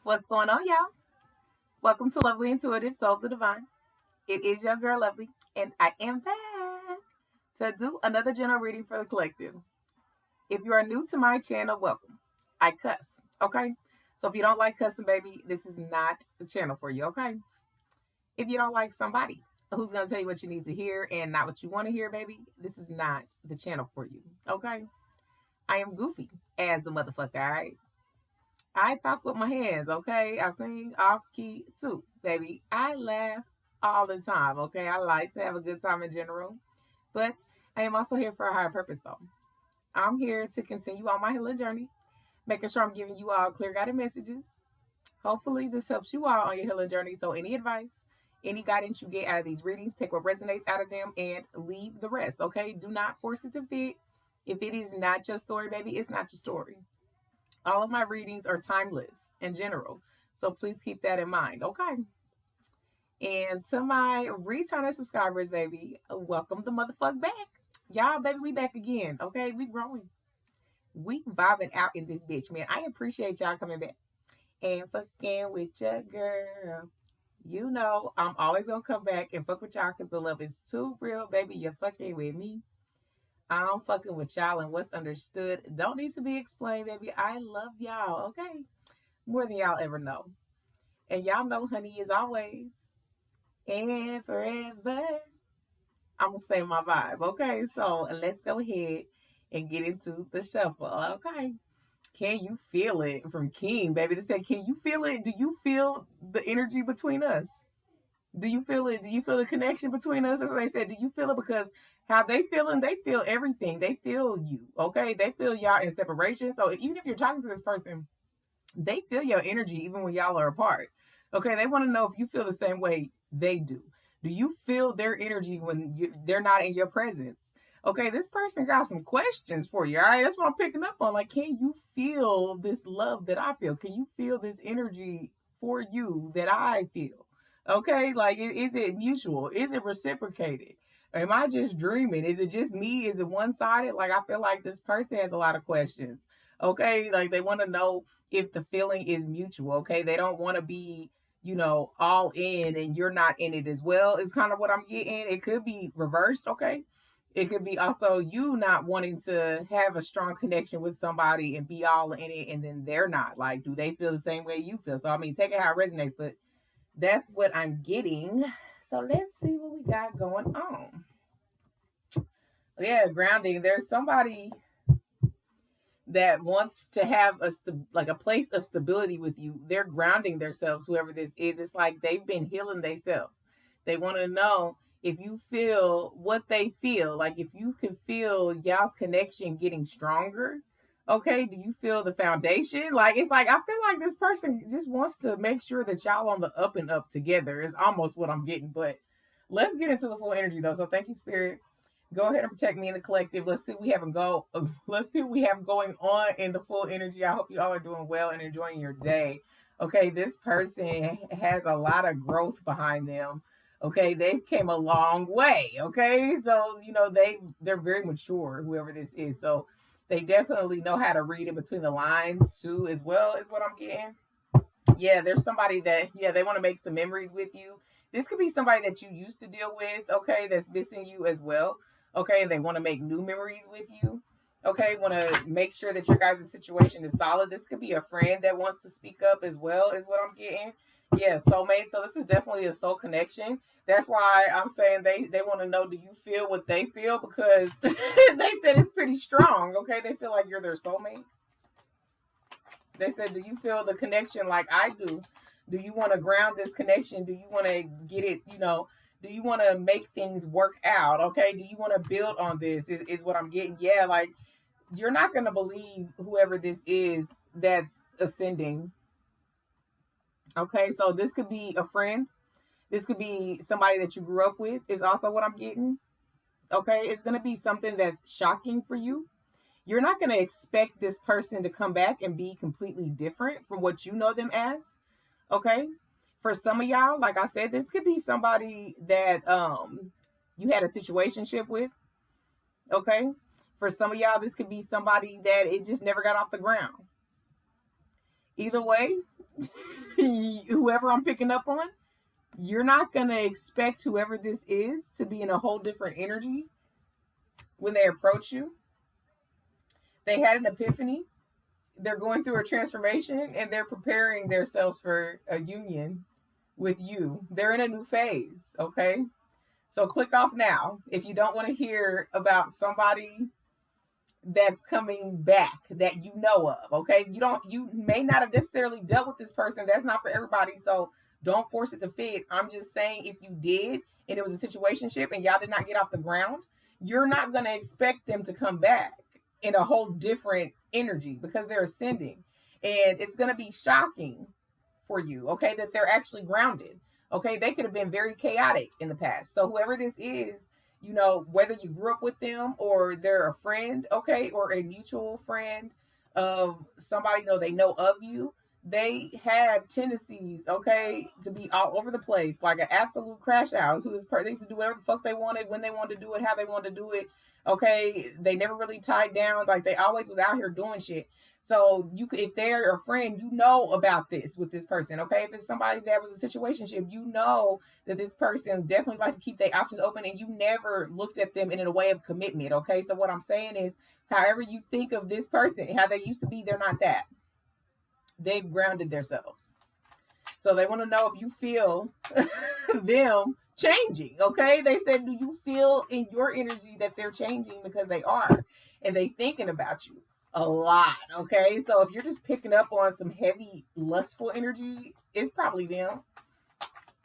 What's going on, y'all? Welcome to Lovely Intuitive Soul of the Divine. It is your girl, Lovely, and I am back to do another general reading for the collective. If you are new to my channel, welcome. I cuss, okay? So if you don't like cussing, baby, this is not the channel for you, okay? If you don't like somebody who's going to tell you what you need to hear and not what you want to hear, baby, this is not the channel for you, okay? I am goofy as the motherfucker, all right? I talk with my hands, okay? I sing off key too, baby. I laugh all the time, okay? I like to have a good time in general. But I am also here for a higher purpose, though. I'm here to continue on my healing journey, making sure I'm giving you all clear guided messages. Hopefully, this helps you all on your healing journey. So, any advice, any guidance you get out of these readings, take what resonates out of them and leave the rest, okay? Do not force it to fit. If it is not your story, baby, it's not your story. All of my readings are timeless in general. So please keep that in mind, okay? And to my returning subscribers, baby, welcome the motherfucker back. Y'all, baby, we back again, okay? We growing. We vibing out in this bitch, man. I appreciate y'all coming back and fucking with your girl. You know, I'm always gonna come back and fuck with y'all because the love is too real, baby. You're fucking with me. I'm fucking with y'all, and what's understood don't need to be explained, baby. I love y'all, okay? More than y'all ever know. And y'all know, honey, is always and forever. I'm gonna stay my vibe, okay? So let's go ahead and get into the shuffle, okay? Can you feel it from King, baby? They said, can you feel it? Do you feel the energy between us? Do you feel it? Do you feel the connection between us? That's what they said. Do you feel it? Because how they feeling, they feel everything. They feel you, okay? They feel y'all in separation. So even if you're talking to this person, they feel your energy even when y'all are apart. Okay, they want to know if you feel the same way they do. Do you feel their energy when they're not in your presence? Okay, this person got some questions for you. All right, that's what I'm picking up on. Like, can you feel this love that I feel? Can you feel this energy for you that I feel? Okay, like, is it mutual? Is it reciprocated? Am I just dreaming? Is it just me? Is it one sided? Like, I feel like this person has a lot of questions. Okay, like they want to know if the feeling is mutual. Okay, they don't want to be, all in and you're not in it as well, is kind of what I'm getting. It could be reversed. Okay, it could be also you not wanting to have a strong connection with somebody and be all in it, and then they're not. Like, do they feel the same way you feel? So I mean, take it how it resonates, but that's what I'm getting. So let's see what we got going on. Yeah, grounding. There's somebody that wants to have a place of stability with you. They're grounding themselves, whoever this is. It's like they've been healing themselves. They want to know if you feel what they feel. Like, if you can feel y'all's connection getting stronger. Okay, do you feel the foundation? Like, it's like I feel like this person just wants to make sure that y'all on the up and up together is almost what I'm getting. But let's get into the full energy though. So thank you, Spirit. Go ahead and protect me in the collective. Let's see what we have let's see what we have going on in the full energy. I hope you all are doing well and enjoying your day. Okay, this person has a lot of growth behind them. Okay, they came a long way. Okay, so they're very mature, whoever this is. So they definitely know how to read in between the lines too, as well, is what I'm getting. Yeah, there's somebody that, they want to make some memories with you. This could be somebody that you used to deal with, okay, that's missing you as well. Okay, and they want to make new memories with you. Okay, want to make sure that your guys' situation is solid. This could be a friend that wants to speak up as well, is what I'm getting. Yeah, soulmate. So this is definitely a soul connection. That's why I'm saying they want to know, do you feel what they feel? Because they said it's pretty strong. Okay, they feel like you're their soulmate. They said, do you feel the connection like I do? Do you want to ground this connection? Do you want to get it, do you want to make things work out? Okay. Do you want to build on this? Is what I'm getting. Yeah. Like, you're not going to believe whoever this is that's ascending. Okay. So this could be a friend. This could be somebody that you grew up with, is also what I'm getting. Okay. It's going to be something that's shocking for you. You're not going to expect this person to come back and be completely different from what you know them as. Okay. For some of y'all, like I said, this could be somebody that you had a situationship with. Okay. For some of y'all, this could be somebody that it just never got off the ground. Either way, whoever I'm picking up on, you're not going to expect whoever this is to be in a whole different energy when they approach you. They had an epiphany. They're going through a transformation and they're preparing themselves for a union with you. They're in a new phase, okay? So click off now if you don't want to hear about somebody that's coming back that you know of, okay? You may not have necessarily dealt with this person. That's not for everybody, so don't force it to fit. I'm just saying, if you did and it was a situationship and y'all did not get off the ground, you're not going to expect them to come back in a whole different energy because they're ascending, and it's going to be shocking for you, okay, that they're actually grounded. Okay, they could have been very chaotic in the past. So whoever this is, you know, whether you grew up with them or they're a friend, okay, or a mutual friend of somebody, you know, they know of you, they had tendencies, okay, to be all over the place, like an absolute crash out. Who they used to do whatever the fuck they wanted, when they wanted to do it, how they wanted to do it. Okay, they never really tied down. Like, they always was out here doing shit. So you could, if they're a friend, you know about this with this person. Okay, if it's somebody that was a situationship, you know that this person definitely like to keep their options open, and you never looked at them in a way of commitment. Okay, so what I'm saying is, however you think of this person, how they used to be, they're not that. They've grounded themselves. So they want to know if you feel them changing. Okay, they said, do you feel in your energy that they're changing? Because they are, and they thinking about you a lot. Okay, so if you're just picking up on some heavy lustful energy, it's probably them.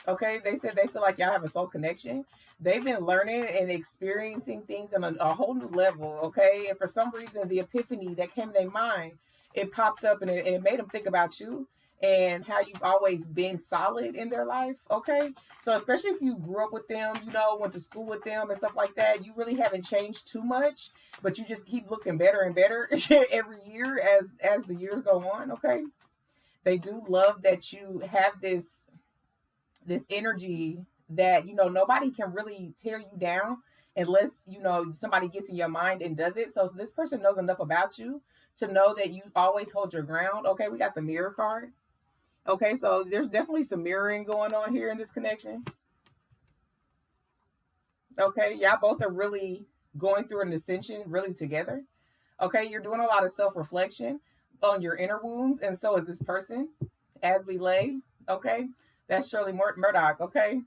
Okay, they said they feel like y'all have a soul connection. They've been learning and experiencing things on a whole new level. Okay, and for some reason, the epiphany that came to their mind, it popped up, and it made them think about you and how you've always been solid in their life. Okay, so especially if you grew up with them, you know, went to school with them and stuff like that, you really haven't changed too much, but you just keep looking better and better every year as the years go on. Okay, they do love that you have this energy that, you know, nobody can really tear you down unless, you know, somebody gets in your mind and does it. So this person knows enough about you to know that you always hold your ground. Okay, we got the mirror card. Okay, so there's definitely some mirroring going on here in this connection. Okay, y'all both are really going through an ascension really together. Okay, you're doing a lot of self-reflection on your inner wounds, and so is this person. As we lay, okay, that's Shirley Murdoch. Okay,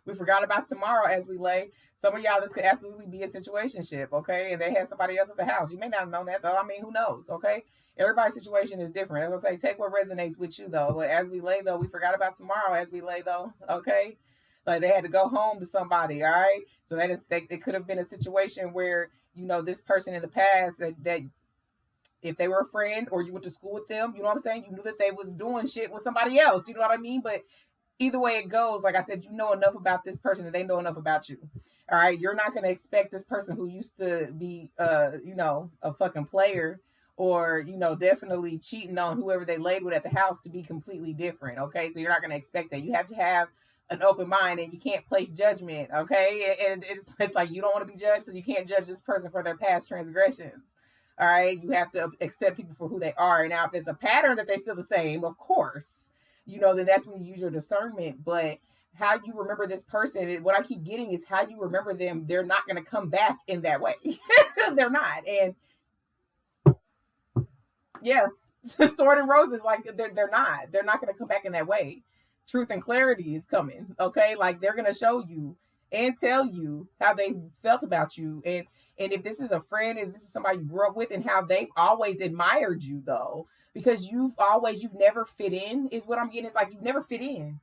we forgot about tomorrow as we lay. Some of y'all, this could absolutely be a situationship, okay? And they had somebody else at the house. You may not have known that, though. I mean, who knows, okay? Everybody's situation is different. I was gonna say, take what resonates with you, though. But as we lay, though, we forgot about tomorrow as we lay, though, okay? Like, they had to go home to somebody, all right? So that is, it could have been a situation where, you know, this person in the past that if they were a friend or you went to school with them, you know what I'm saying? You knew that they was doing shit with somebody else. You know what I mean? But either way it goes, like I said, you know enough about this person and they know enough about you. All right, you're not going to expect this person who used to be, you know, a fucking player or, you know, definitely cheating on whoever they laid with at the house to be completely different. Okay, so you're not going to expect that. You have to have an open mind and you can't place judgment. Okay, and it's like you don't want to be judged, so you can't judge this person for their past transgressions. All right, you have to accept people for who they are. And now, if it's a pattern that they're still the same, of course, you know, then that's when you use your discernment. But how you remember this person, what I keep getting is how you remember them. They're not going to come back in that way. They're not. And yeah, sword and roses, like they're not going to come back in that way. Truth and clarity is coming. Okay, like they're going to show you and tell you how they felt about you, and if this is a friend, if this is somebody you grew up with, and how they've always admired you, though, because you've never fit in, is what I'm getting. It's like you've never fit in,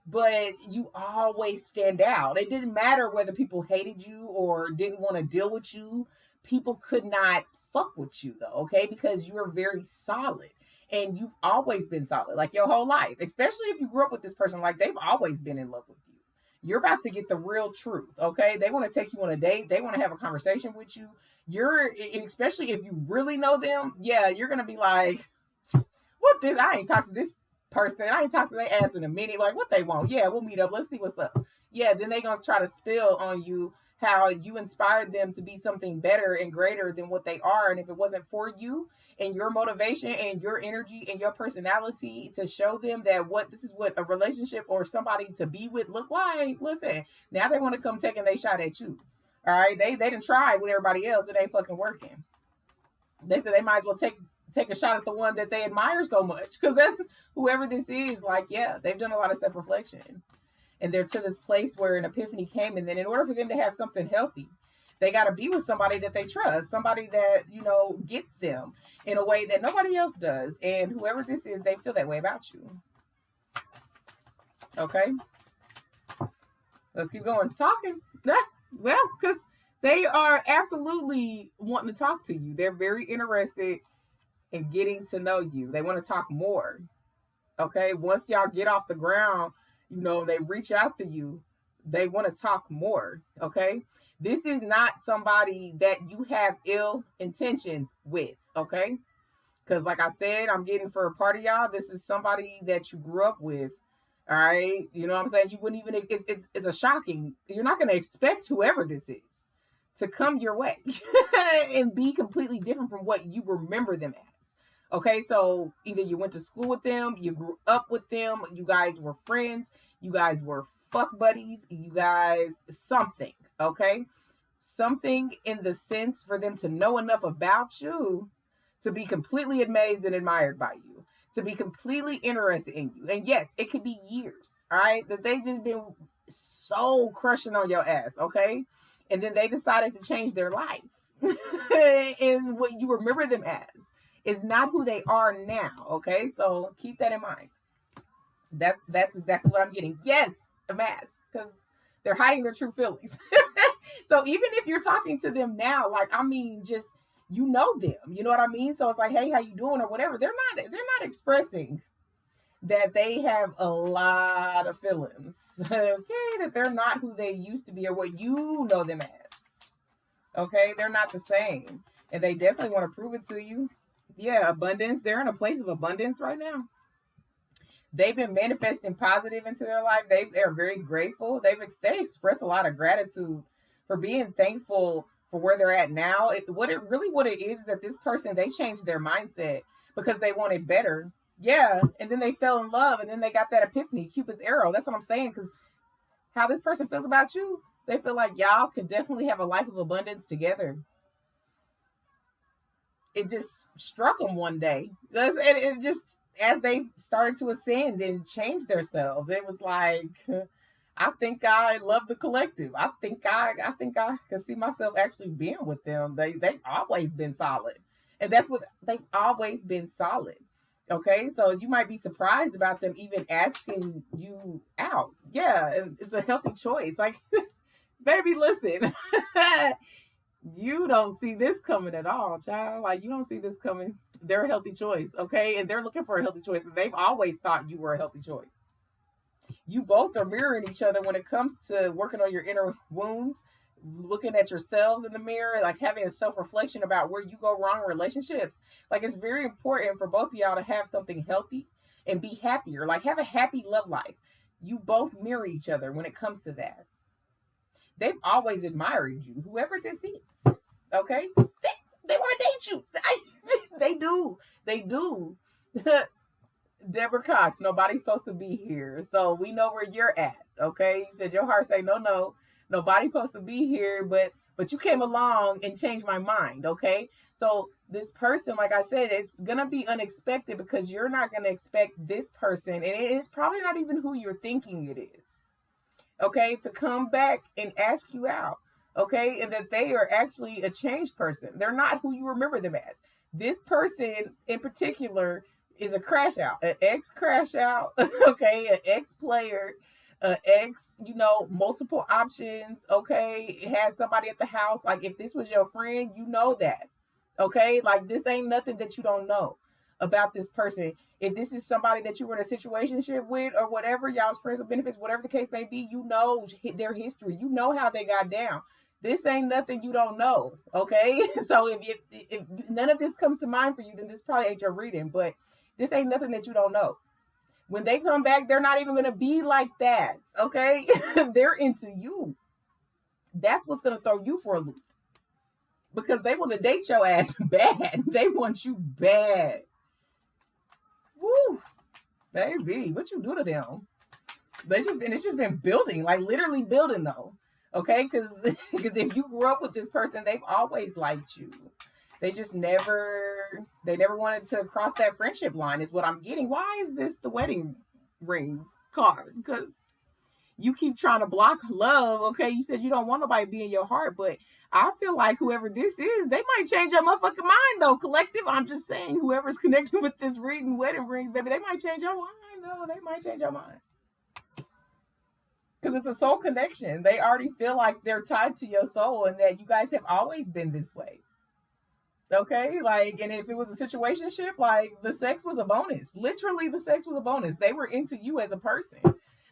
but you always stand out. It didn't matter whether people hated you or didn't want to deal with you. People could not fuck with you, though, okay? Because you're very solid. And you've always been solid, like your whole life, especially if you grew up with this person, like they've always been in love with you. You're about to get the real truth, okay? They want to take you on a date. They want to have a conversation with you. Especially if you really know them, yeah, you're going to be like, what this? I ain't talked to this person. I ain't talked to their ass in a minute. Like, what they want? Yeah, we'll meet up. Let's see what's up. Yeah, then they going to try to spill on you how you inspired them to be something better and greater than what they are. And if it wasn't for you and your motivation and your energy and your personality to show them that this is what a relationship or somebody to be with look like, listen, now they want to come taking their shot at you. All right, they didn't try with everybody else. It ain't fucking working. They said they might as well take a shot at the one that they admire so much, because that's whoever this is. Like, yeah, they've done a lot of self-reflection, and they're to this place where an epiphany came. And then in order for them to have something healthy, they got to be with somebody that they trust, somebody that, you know, gets them in a way that nobody else does. And whoever this is, they feel that way about you. Okay, let's keep going talking. Well, because they are absolutely wanting to talk to you. They're very interested in getting to know you. They want to talk more. Okay, once y'all get off the ground, you know, they reach out to you, they want to talk more. Okay, this is not somebody that you have ill intentions with. Okay, because like I said, I'm getting for a part of y'all, this is somebody that you grew up with. All right, you know what I'm saying? You wouldn't even, it's a shocking, you're not going to expect whoever this is to come your way and be completely different from what you remember them as. Okay, so either you went to school with them, you grew up with them, you guys were friends, you guys were fuck buddies, you guys something. Okay, something in the sense for them to know enough about you to be completely amazed and admired by you, to be completely interested in you. And yes, it could be years, all right, that they just been so crushing on your ass. Okay, and then they decided to change their life. And what you remember them as is not who they are now. Okay, so keep that in mind. That's exactly what I'm getting. Yes, a mask, because they're hiding their true feelings. So even if you're talking to them now, like, I mean, just, you know them, you know what I mean? So it's like, hey, how you doing, or whatever. They're not expressing that they have a lot of feelings. Okay, that they're not who they used to be or what you know them as. Okay, they're not the same, and they definitely want to prove it to you. Yeah, abundance. They're in a place of abundance right now. They've been manifesting positive into their life. They're very grateful. They express a lot of gratitude for being thankful for where they're at now. What it is that this person, they changed their mindset because they wanted better. Yeah, and then they fell in love, and then they got that epiphany, Cupid's arrow. That's what I'm saying, because how this person feels about you, they feel like y'all could definitely have a life of abundance together. It just struck them one day. And it just, as they started to ascend and change themselves, it was like, I think I love the collective. I think I can see myself actually being with them. They've always been solid. And that's what they've always been solid. Okay, so you might be surprised about them even asking you out. Yeah, it's a healthy choice. Like, baby, listen, you don't see this coming at all, child. Like, you don't see this coming. They're a healthy choice, okay? And they're looking for a healthy choice. And they've always thought you were a healthy choice. You both are mirroring each other when it comes to working on your inner wounds, looking at yourselves in the mirror, like having a self-reflection about where you go wrong in relationships. Like, it's very important for both of y'all to have something healthy and be happier. Like, have a happy love life. You both mirror each other when it comes to that. They've always admired you, whoever this is. Okay? They want to date you. They do. They do. Deborah Cox, nobody's supposed to be here. So we know where you're at. Okay? You said your heart say, no, nobody's supposed to be here, but you came along and changed my mind. Okay? So this person, like I said, it's gonna be unexpected because you're not gonna expect this person, and it is probably not even who you're thinking it is. Okay, to come back and ask you out. Okay, and that they are actually a changed person. They're not who you remember them as. This person in particular is a crash out, an ex crash out. Okay, an ex player, an ex, multiple options. Okay, it had somebody at the house. Like, if this was your friend, you know that. Okay, like, this ain't nothing that you don't know about this person. If this is somebody that you were in a situationship with or whatever, y'all's friends with benefits, whatever the case may be, you know their history. You know how they got down. This ain't nothing you don't know. Okay, so if none of this comes to mind for you, then this probably ain't your reading. But this ain't nothing that you don't know. When they come back, they're not even going to be like that. Okay, they're into you. That's what's going to throw you for a loop, because they want to date your ass bad. They want you bad. Woo, baby, what you do to them? It's just been building, like literally building though. Okay, because if you grew up with this person, they've always liked you. They just never wanted to cross that friendship line, is what I'm getting. Why is this the wedding ring card? Because you keep trying to block love. Okay, you said you don't want nobody to be in your heart, but I feel like whoever this is, they might change your motherfucking mind though. Collective, I'm just saying, whoever's connected with this reading wedding rings, baby, they might change your mind though. They might change your mind. Because it's a soul connection. They already feel like they're tied to your soul and that you guys have always been this way. Okay, like, and if it was a situationship, like the sex was a bonus. Literally, the sex was a bonus. They were into you as a person.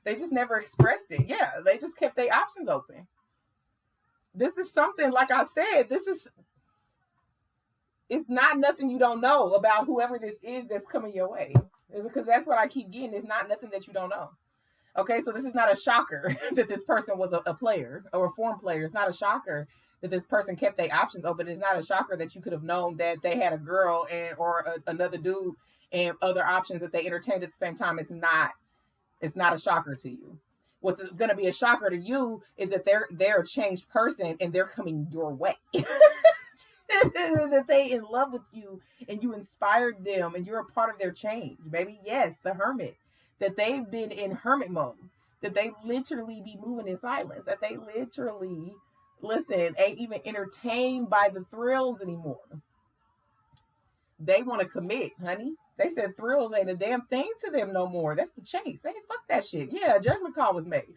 They just never expressed it. Yeah, they just kept their options open. This is something, like I said, it's not nothing you don't know about whoever this is that's coming your way. Because that's what I keep getting. It's not nothing that you don't know. Okay, so this is not a shocker that this person was a player or a form player. It's not a shocker that this person kept their options open. It's not a shocker that you could have known that they had a girl another dude and other options that they entertained at the same time. It's not a shocker to you. What's going to be a shocker to you is that they're a changed person and they're coming your way. That they in love with you and you inspired them and you're a part of their change, baby. Yes, the hermit. That they've been in hermit mode. That they literally be moving in silence. That they literally, listen, ain't even entertained by the thrills anymore. They want to commit, honey. They said thrills ain't a damn thing to them no more. That's the chase. They fuck that shit. Yeah, a judgment call was made.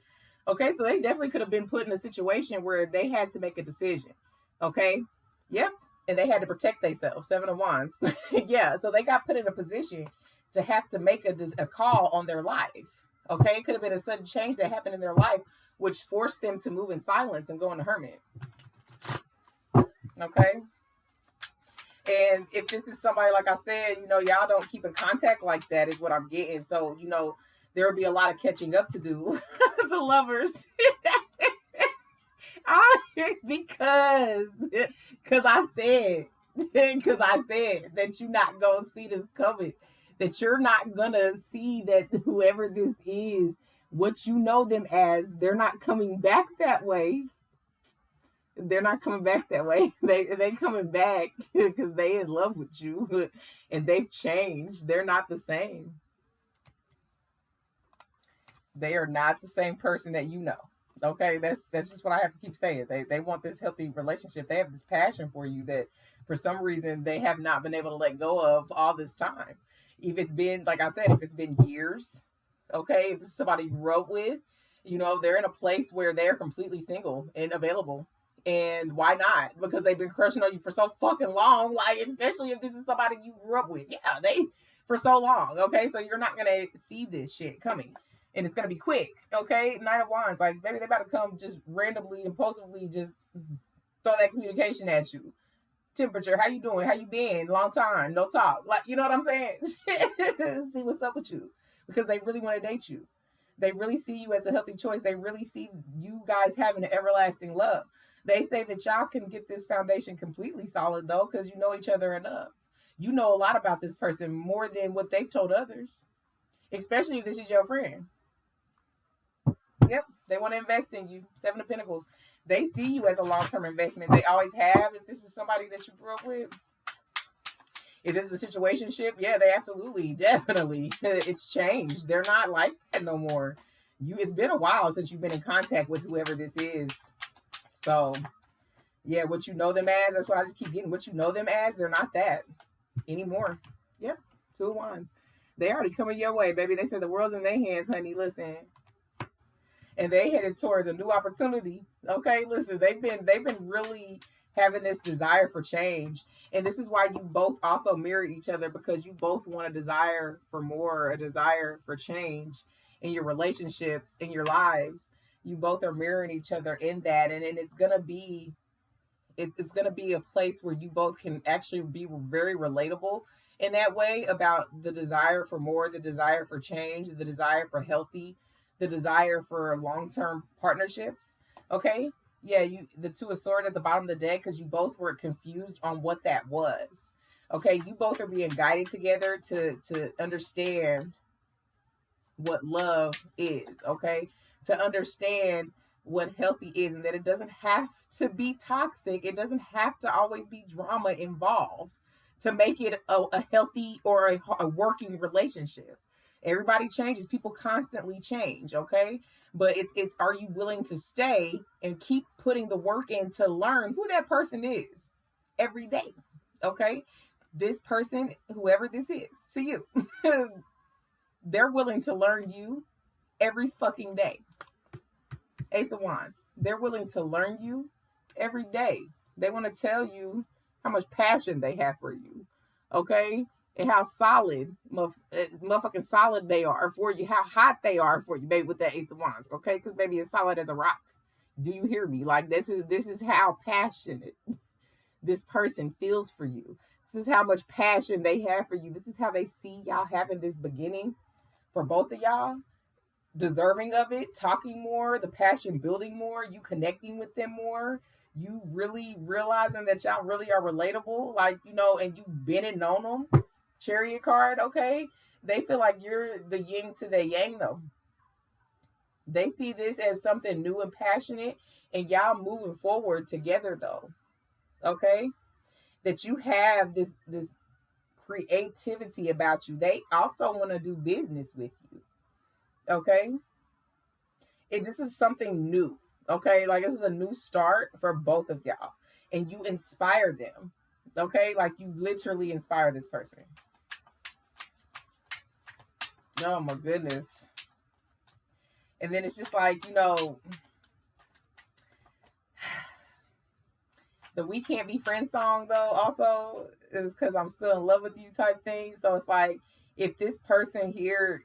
Okay, so they definitely could have been put in a situation where they had to make a decision. Okay, yep, and they had to protect themselves. 7 of Wands. Yeah, so they got put in a position to have to make a call on their life. Okay, it could have been a sudden change that happened in their life, which forced them to move in silence and go into hermit. Okay. And if this is somebody, like I said, y'all don't keep in contact like that, is what I'm getting. So, there will be a lot of catching up to do. The lovers. Because I said that you're not going to see this coming. That you're not going to see that whoever this is, what you know them as, they're not coming back that way. They're not coming back that way. They coming back because they in love with you and they've changed. They're not the same. They are not the same person that you know. Okay, that's just what I have to keep saying. They want this healthy relationship. They have this passion for you that for some reason they have not been able to let go of all this time. If it's been, like I said, if it's been years, okay, if this is somebody you grew up with, they're in a place where they're completely single and available. And why not? Because they've been crushing on you for so fucking long. Like, especially if this is somebody you grew up with. Yeah, they for so long. Okay, so you're not gonna see this shit coming, and it's gonna be quick. Okay, 9 of Wands. Like, maybe they about to come just randomly, impulsively, just throw that communication at you. Temperature, how you doing? How you been? Long time, no talk. Like, you know what I'm saying? See what's up with you, because they really want to date you. They really see you as a healthy choice. They really see you guys having an everlasting love. They say that y'all can get this foundation completely solid, though, because you know each other enough. You know a lot about this person, more than what they've told others, especially if this is your friend. Yep, they want to invest in you. 7 of Pentacles. They see you as a long-term investment. They always have. If this is somebody that you grew up with, if this is a situationship, yeah, they absolutely, definitely, it's changed. They're not like that no more. It's been a while since you've been in contact with whoever this is. So, yeah, what you know them as, that's what I just keep getting. What you know them as, they're not that anymore. Yep, 2 of Wands. They already coming your way, baby. They said the world's in their hands, honey. Listen. And they headed towards a new opportunity. Okay, listen, they've been really having this desire for change. And this is why you both also mirror each other, because you both want a desire for more, a desire for change in your relationships, in your lives. You both are mirroring each other in that, and it's gonna be a place where you both can actually be very relatable in that way, about the desire for more, the desire for change, the desire for healthy, the desire for long-term partnerships. Okay, Yeah, the two of swords at the bottom of the deck because you both were confused on what that was. Okay, you both are being guided together to understand what love is, okay? To understand what healthy is and that it doesn't have to be toxic. It doesn't have to always be drama involved to make it a healthy or a working relationship. Everybody changes, people constantly change, okay? But it's are you willing to stay and keep putting the work in to learn who that person is every day, okay? This person, whoever this is to you, they're willing to learn you every fucking day. Ace of Wands. They're willing to learn you every day. They want to tell you how much passion they have for you. Okay? And how solid, motherfucking solid they are for you. How hot they are for you, baby, with that Ace of Wands. Okay? Because baby, it's solid as a rock. Do you hear me? Like this is how passionate this person feels for you. This is how much passion they have for you. This is how they see y'all having this beginning for both of y'all, deserving of it, talking more, the passion building more, you connecting with them more, you really realizing that y'all really are relatable, like, and you've been and known them. Chariot card, okay? They feel like you're the yin to the yang, though. They see this as something new and passionate, and y'all moving forward together, though. Okay? That you have this creativity about you. They also want to do business with you. Okay? This is something new. Okay? Like this is a new start for both of y'all. And you inspire them. Okay? Like you literally inspire this person. Oh my goodness. And then it's just like, the "We Can't Be Friends" song though also is because I'm still in love with you type thing. So it's like if this person here,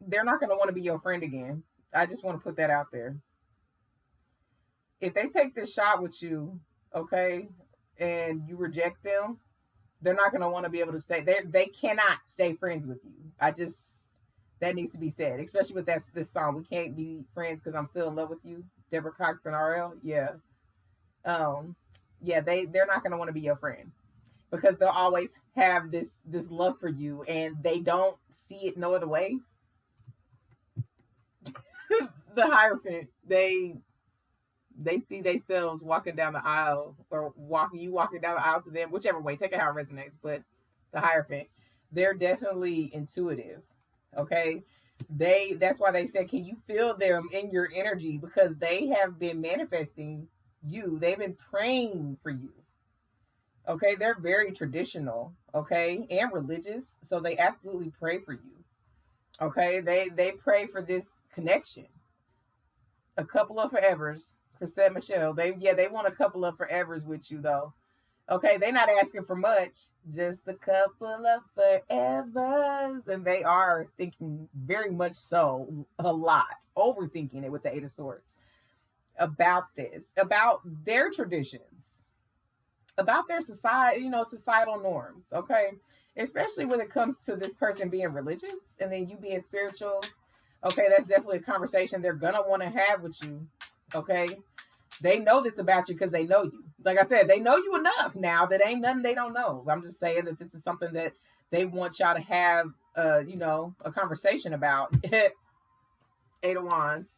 they're not going to want to be your friend again. I just want to put that out there. If they take this shot with you, okay, and you reject them, they're not going to want to be able to stay. They cannot stay friends with you. That needs to be said, especially with this song. "We Can't Be Friends" because I'm still in love with you. Deborah Cox and RL, yeah. Yeah, they're not going to want to be your friend because they'll always have this love for you, and they don't see it no other way. The Hierophant, they see themselves walking down the aisle or walking down the aisle to them, whichever way, take it how it resonates. But the Hierophant, they're definitely intuitive. Okay. That's why they said, can you feel them in your energy? Because they have been manifesting you. They've been praying for you. Okay. They're very traditional. Okay. And religious. So they absolutely pray for you. Okay. They pray for this connection. A couple of forevers. Chrisette Michelle. They want a couple of forevers with you though. Okay, they're not asking for much, just a couple of forevers. And they are thinking very much so, a lot, overthinking it with the Eight of Swords about this, about their traditions, about their society, societal norms. Okay, especially when it comes to this person being religious and then you being spiritual. Okay, that's definitely a conversation they're gonna want to have with you. Okay, they know this about you because they know you. Like I said, they know you enough now that ain't nothing they don't know. I'm just saying that this is something that they want y'all to have, a conversation about. Eight of Wands.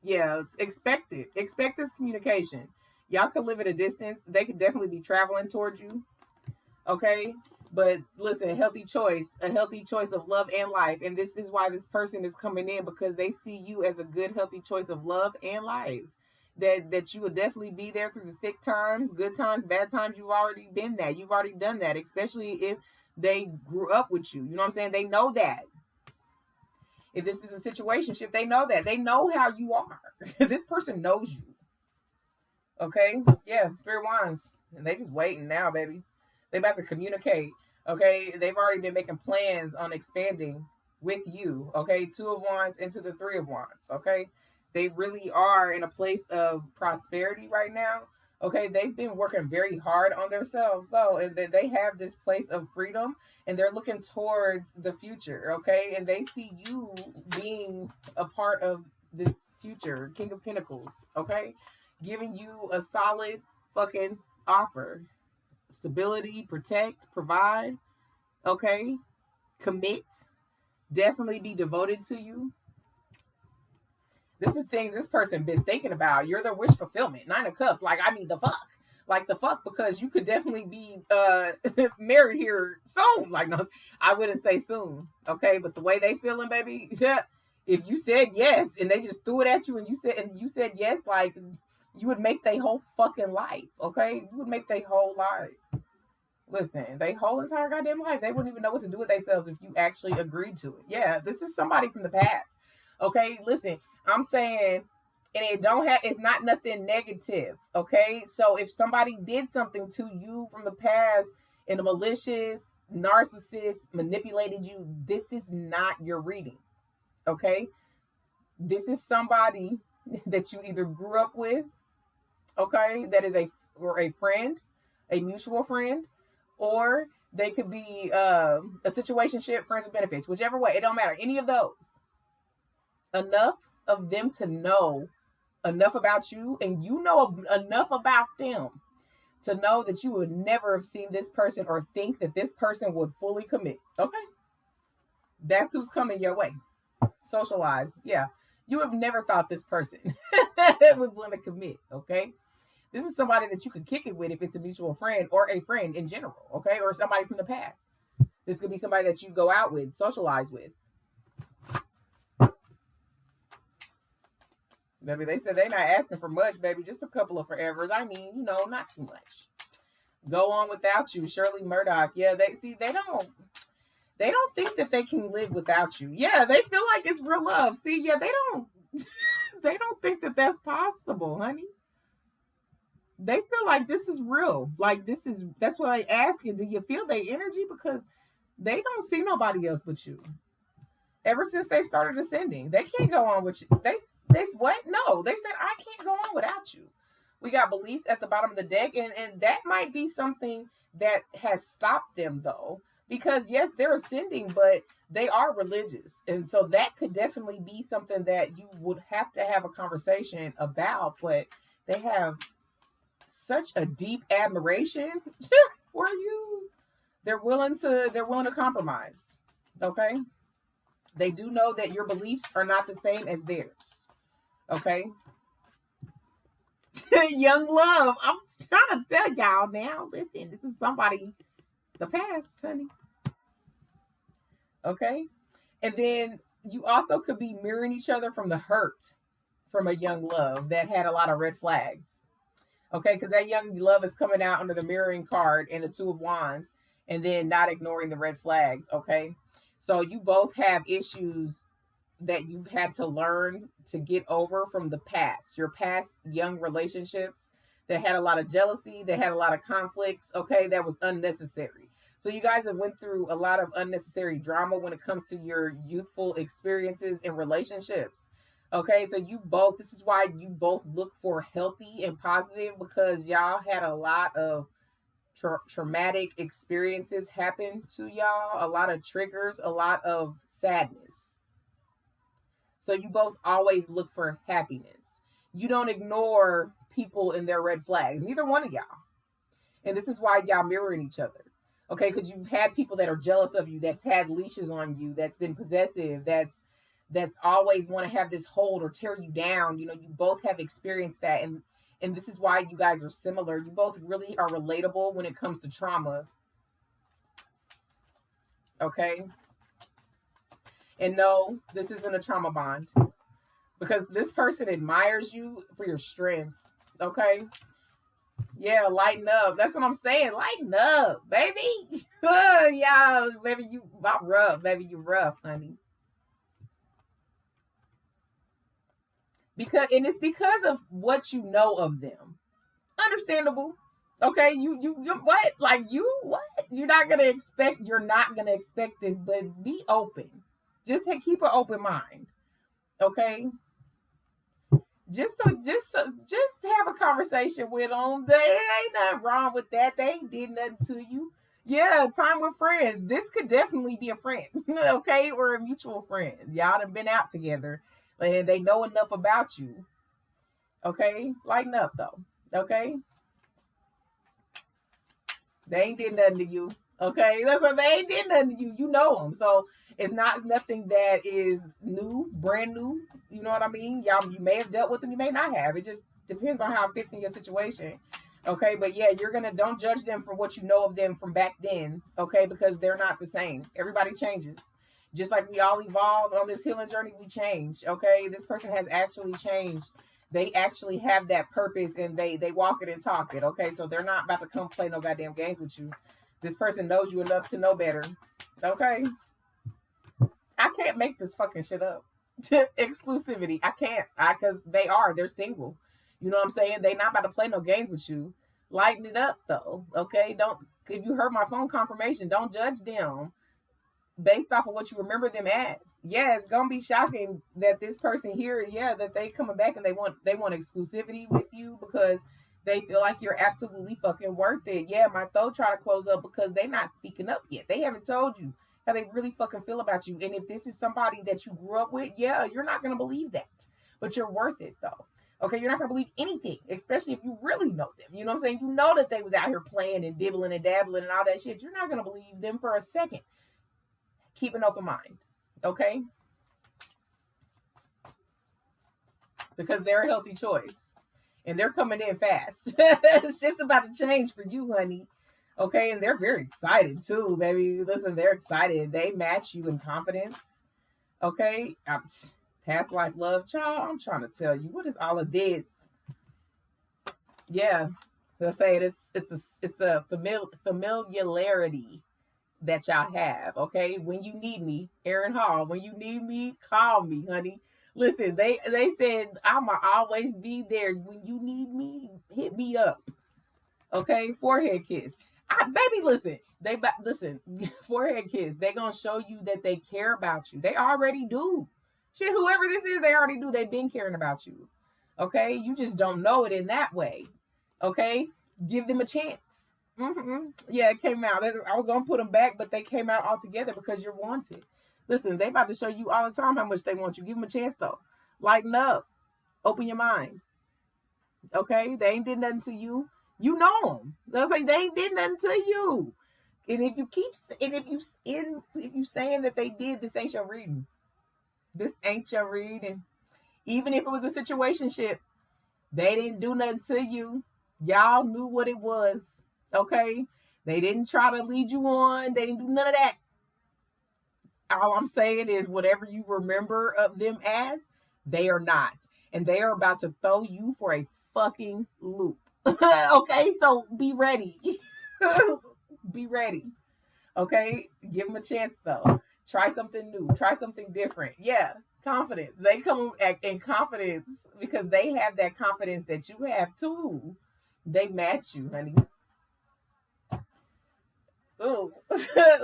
Yeah, expect it. Expect this communication. Y'all could live at a distance. They could definitely be traveling towards you. Okay? But listen, a healthy choice of love and life. And this is why this person is coming in, because they see you as a good, healthy choice of love and life. That you will definitely be there through the thick times, good times, bad times. You've already been that. You've already done that, especially if they grew up with you. You know what I'm saying? They know that. If this is a situationship, they know that. They know how you are. This person knows you. Okay? Yeah, Three of Wands. And they just waiting now, baby. They about to communicate. Okay? They've already been making plans on expanding with you. Okay? Two of Wands into the Three of Wands. Okay? They really are in a place of prosperity right now. Okay, they've been working very hard on themselves though, and they have this place of freedom, and they're looking towards the future. Okay, and they see you being a part of this future, King of Pentacles, okay? Giving you a solid fucking offer. Stability, protect, provide, okay? Commit, definitely be devoted to you. This is things this person been thinking about. You're their wish fulfillment. 9 of Cups. Like, I mean, the fuck. Like, the fuck, because you could definitely be married here soon. Like, no, I wouldn't say soon, okay? But the way they feeling, baby, if you said yes and they just threw it at you and you said yes, like, you would make their whole fucking life, okay? You would make their whole life. Listen, they whole entire goddamn life, they wouldn't even know what to do with themselves if you actually agreed to it. Yeah, this is somebody from the past. Okay, listen, I'm saying, and it's not nothing negative. Okay, so if somebody did something to you from the past and a malicious narcissist manipulated you, this is not your reading. Okay, this is somebody that you either grew up with, okay, that is a friend, a mutual friend, or they could be a situationship, friends with benefits, whichever way. It don't matter. Any of those. Enough of them to know enough about you, and you know enough about them to know that you would never have seen this person or think that this person would fully commit. Okay? That's who's coming your way. Socialize. Yeah. You have never thought this person would want to commit. Okay? This is somebody that you could kick it with if it's a mutual friend or a friend in general, okay? Or somebody from the past. This could be somebody that you go out with, socialize with. Baby, they said they're not asking for much, baby. Just a couple of forevers. I mean, not too much. Go on without you, Shirley Murdoch. Yeah, they don't think that they can live without you. Yeah, they feel like it's real love. See, yeah, they don't think that that's possible, honey. They feel like this is real. Like that's why I ask you, do you feel their energy? Because they don't see nobody else but you. Ever since they started ascending, they can't go on with you. They what? No, they said I can't go on without you. We got beliefs at the bottom of the deck, and that might be something that has stopped them though. Because yes, they're ascending, but they are religious. And so that could definitely be something that you would have to have a conversation about, but they have such a deep admiration for you. They're willing to compromise. Okay? They do know that your beliefs are not the same as theirs. Okay? Young love. I'm trying to tell y'all now. Listen, this is somebody the past, honey. Okay? And then you also could be mirroring each other from the hurt from a young love that had a lot of red flags. Okay, because that young love is coming out under the mirroring card and the 2 of Wands, and then not ignoring the red flags. Okay, so you both have issues that you've had to learn to get over from the past, your past young relationships that had a lot of jealousy, that had a lot of conflicts. Okay, that was unnecessary. So you guys have went through a lot of unnecessary drama when it comes to your youthful experiences in relationships. Okay, so this is why you both look for healthy and positive, because y'all had a lot of traumatic experiences happen to y'all, a lot of triggers, a lot of sadness. So you both always look for happiness. You don't ignore people and their red flags, neither one of y'all. And this is why y'all mirroring each other. Okay, because you've had people that are jealous of you, that's had leashes on you, that's been possessive, that's always want to have this hold or tear you down. You both have experienced that, and this is why you guys are similar. You both really are relatable when it comes to trauma. Okay? And no, this isn't a trauma bond, because this person admires you for your strength. Okay? Yeah, lighten up. That's what I'm saying. Lighten up, baby. Yeah, baby, you about rough. Baby, you rough, honey. It's because of what you know of them. Understandable. Okay, you what? Like you what? You're not gonna expect this, but be open. Just keep an open mind. Okay. Just have a conversation with them. There ain't nothing wrong with that. They ain't did nothing to you. Yeah, time with friends. This could definitely be a friend, okay, or a mutual friend. Y'all done been out together. and they know enough about you. Okay, lighten up though. Okay, they ain't did nothing to you. Okay, that's what they ain't did nothing to you. You know them, so it's not nothing that is new, brand new. You know what I mean? Y'all, you may have dealt with them, you may not have. It just depends on how it fits in your situation. Okay, but yeah, don't judge them for what you know of them from back then. Okay, because they're not the same. Everybody changes. Just like we all evolve on this healing journey, we change. Okay, this person has actually changed. They actually have that purpose and they walk it and talk it. Okay, so they're not about to come play no goddamn games with you. This person knows you enough to know better. Okay, I can't make this fucking shit up. Exclusivity, I can't. Because they're single. You know what I'm saying? They not about to play no games with you. Lighten it up though. Okay, don't. If you heard my phone confirmation, don't judge them based off of what you remember them as. Yeah, it's gonna be shocking that this person here, yeah, that they coming back and they want exclusivity with you because they feel like you're absolutely fucking worth it. Yeah, my throat try to close up because they not speaking up yet. They haven't told you how they really fucking feel about you. And if this is somebody that you grew up with, yeah, you're not gonna believe that. But you're worth it though. Okay, you're not gonna believe anything, especially if you really know them. You know what I'm saying? You know that they was out here playing and dibbling and dabbling and all that shit. You're not gonna believe them for a second. Keep an open mind, okay? Because they're a healthy choice. And they're coming in fast. Shit's about to change for you, honey. Okay, and they're very excited too, baby. Listen, they're excited. They match you in confidence. Okay? Past life love, child. I'm trying to tell you, what is all of this? Yeah. They'll say it's a familiarity that y'all have, okay? When you need me, Aaron Hall, when you need me, call me, honey. Listen, they said I'ma always be there. When you need me, hit me up. Okay? Forehead kiss. Baby, listen, forehead kiss. They gonna show you that they care about you. They already do. Shit, whoever this is, they already do. They've been caring about you. Okay? You just don't know it in that way. Okay? Give them a chance. Yeah, it came out. I was gonna put them back, but they came out all together because you're wanted. Listen, they about to show you all the time how much they want you. Give them a chance though. Lighten up. Open your mind. Okay, they ain't did nothing to you. You know them. They'll say they ain't did nothing to you. And if you saying that they did, this ain't your reading. This ain't your reading. Even if it was a situationship, they didn't do nothing to you. Y'all knew what it was. Okay? They didn't try to lead you on. They didn't do none of that. All I'm saying is whatever you remember of them as, they are not. And they are about to throw you for a fucking loop. Okay? So be ready. Be ready. Okay? Give them a chance though. Try something new. Try something different. Yeah. Confidence. They come in confidence because they have that confidence that you have too. They match you, honey. Ooh,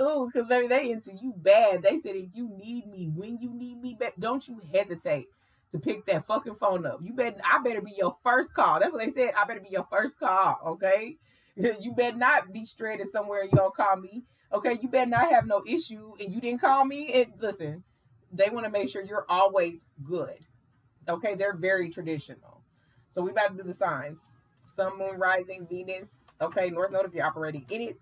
ooh, because baby, they into you bad. They said if you need me, when you need me, don't you hesitate to pick that fucking phone up. I better be your first call. That's what they said. I better be your first call. Okay, you better not be stranded somewhere. You gonna call me. Okay, you better not have no issue, and you didn't call me. And listen, they want to make sure you're always good. Okay, they're very traditional. So we about to do the signs: Sun, Moon, Rising, Venus. Okay, North Node if you're operating in it.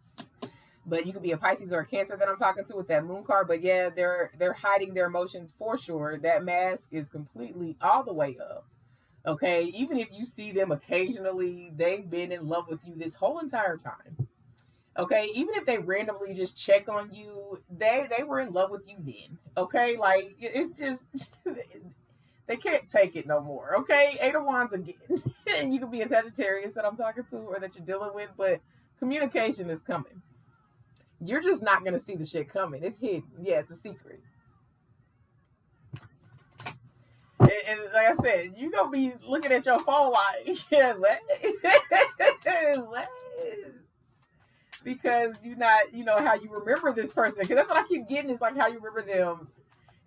But you could be a Pisces or a Cancer that I'm talking to with that moon card. But yeah, they're hiding their emotions for sure. That mask is completely all the way up. Okay, even if you see them occasionally, they've been in love with you this whole entire time. Okay, even if they randomly just check on you, they were in love with you then. Okay, like it's just they can't take it no more. Okay, Eight of Wands again. You could be a Sagittarius that I'm talking to or that you're dealing with, but communication is coming. You're just not going to see the shit coming. It's hidden. Yeah, it's a secret. And like I said, you're going to be looking at your phone like, yeah, what? What? Because you're not, how you remember this person. Because that's what I keep getting is like how you remember them.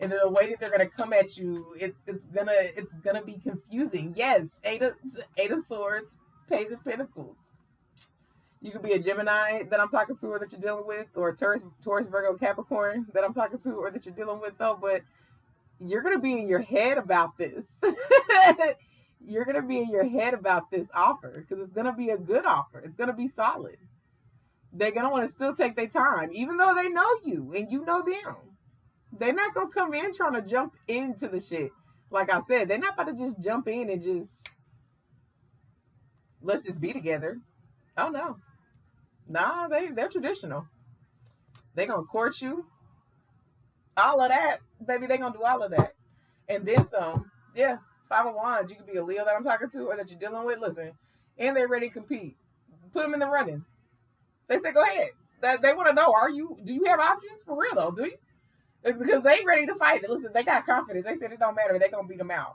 And the way that they're going to come at you, it's gonna be confusing. Yes, Eight of Swords, Page of Pentacles. You could be a Gemini that I'm talking to or that you're dealing with, or a Taurus, Virgo, Capricorn that I'm talking to or that you're dealing with, though. But You're going to be in your head about this. You're going to be in your head about this offer because it's going to be a good offer. It's going to be solid. They're going to want to still take their time, even though they know you and you know them. They're not going to come in trying to jump into the shit. Like I said, they're not about to just jump in and just, let's just be together. Oh, no. Nah, they're traditional. They're going to court you. All of that. Baby, they're going to do all of that. And then some. Yeah. 5 of Wands. You could be a Leo that I'm talking to or that you're dealing with. Listen. And they're ready to compete. Put them in the running. They say, go ahead. They want to know, do you have options? For real, though, do you? It's because they ready to fight. Listen, they got confidence. They said it don't matter. They're going to beat them out.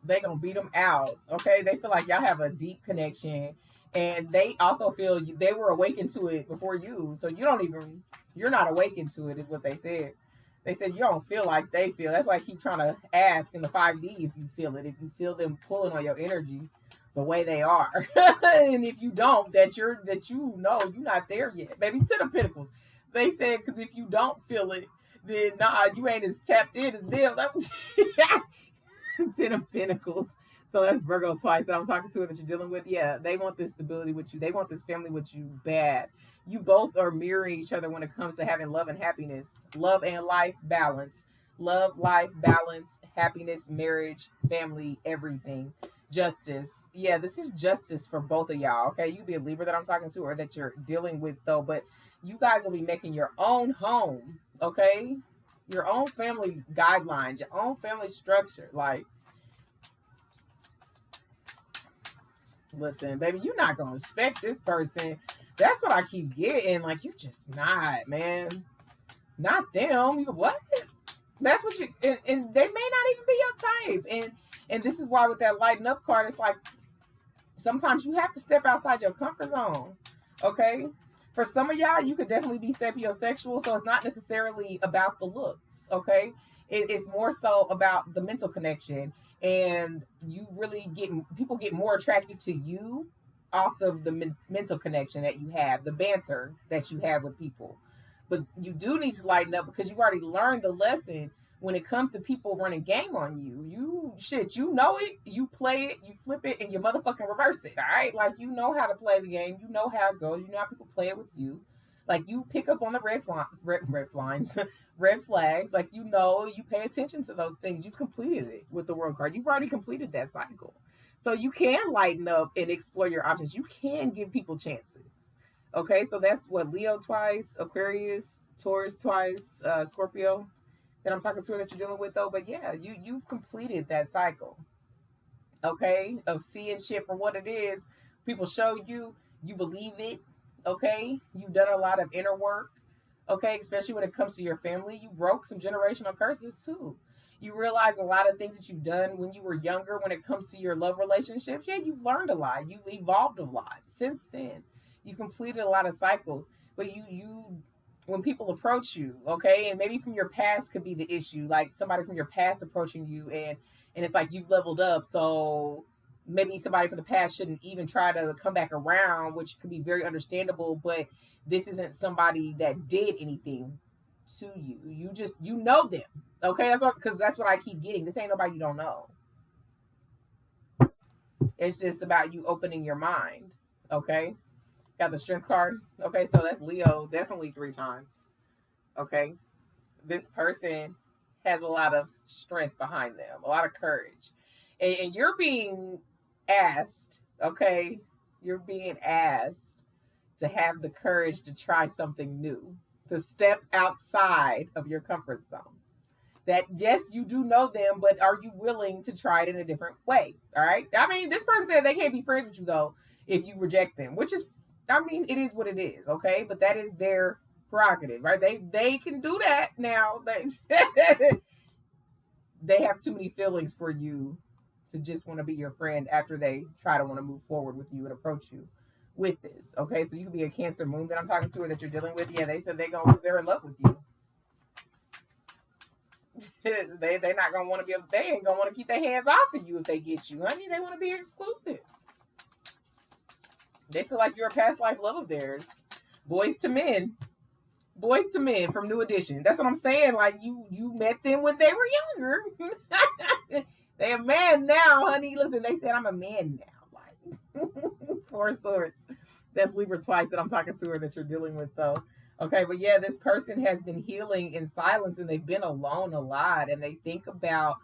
They're going to beat them out. Okay? They feel like y'all have a deep connection. And they also feel they were awakened to it before you. So you're not awakened to it, is what they said. They said you don't feel like they feel. That's why I keep trying to ask in the 5D if you feel it. If you feel them pulling on your energy the way they are. And if you don't, that you know you're not there yet. Maybe 10 of Pentacles. They said, because if you don't feel it, then nah, you ain't as tapped in as them. 10 of Pentacles. So that's Virgo twice that I'm talking to that you're dealing with. Yeah, they want this stability with you. They want this family with you bad. You both are mirroring each other when it comes to having love and happiness. Love and life balance. Love, life, balance, happiness, marriage, family, everything. Justice. Yeah, this is justice for both of y'all, okay? You be a Libra that I'm talking to or that you're dealing with, though. But you guys will be making your own home, okay? Your own family guidelines, your own family structure. Like, listen, baby, you're not going to respect this person. That's what I keep getting. Like, you just not, man. Not them. What? That's what you, and they may not even be your type. And this is why with that lighten up card, it's like, sometimes you have to step outside your comfort zone, okay? For some of y'all, you could definitely be sapiosexual, so it's not necessarily about the looks, okay? It's more so about the mental connection, and you really people get more attracted to you off of the mental connection that you have, the banter that you have with people. But you do need to lighten up because you've already learned the lesson when it comes to people running game on you. You know it, you play it, you flip it, and you motherfucking reverse it, all right? Like, you know how to play the game. You know how it goes. You know how people play it with you. Like, you pick up on the red flags. Red flags. Like, you pay attention to those things. You've completed it with the World card. You've already completed that cycle. So you can lighten up and explore your options. You can give people chances. Okay, so that's what, Leo twice, Aquarius, Taurus twice, Scorpio that I'm talking to that you're dealing with, though. But yeah, you've completed that cycle, okay, of seeing shit for what it is. People show you, you believe it, okay? You've done a lot of inner work, okay, especially when it comes to your family. You broke some generational curses too. You realize a lot of things that you've done when you were younger when it comes to your love relationships. Yeah, you've learned a lot. You've evolved a lot since then. You completed a lot of cycles, but you when people approach you, okay, and maybe from your past could be the issue, like somebody from your past approaching you, and it's like you've leveled up, so maybe somebody from the past shouldn't even try to come back around, which could be very understandable. But this isn't somebody that did anything to you. You know them, okay? That's what I keep getting. This ain't nobody you don't know. It's just about you opening your mind, okay? Got the strength card. Okay, so that's Leo definitely 3 times. Okay. This person has a lot of strength behind them, a lot of courage. And you're being asked, okay? You're being asked to have the courage to try something new, to step outside of your comfort zone. That, yes, you do know them, but are you willing to try it in a different way? All right. I mean, this person said they can't be friends with you, though, if you reject them, which is, I mean, it is what it is, okay? But that is their prerogative, right? They can do that now. They have too many feelings for you to just want to be your friend after they try to want to move forward with you and approach you with this, okay? So you could be a Cancer moon that I'm talking to or that you're dealing with. Yeah, they said they're in love with you. They're not gonna want to they ain't gonna want to keep their hands off of you if they get you, honey. They want to be exclusive. They feel like you're a past life love of theirs. Boys to men. Boys to Men from New Edition. That's what I'm saying. Like you met them when they were younger. They a man now, honey. Listen, they said I'm a man now. Like Four Swords. That's Libra twice that I'm talking to, or that you're dealing with though. Okay, but yeah, this person has been healing in silence, and they've been alone a lot, and they think about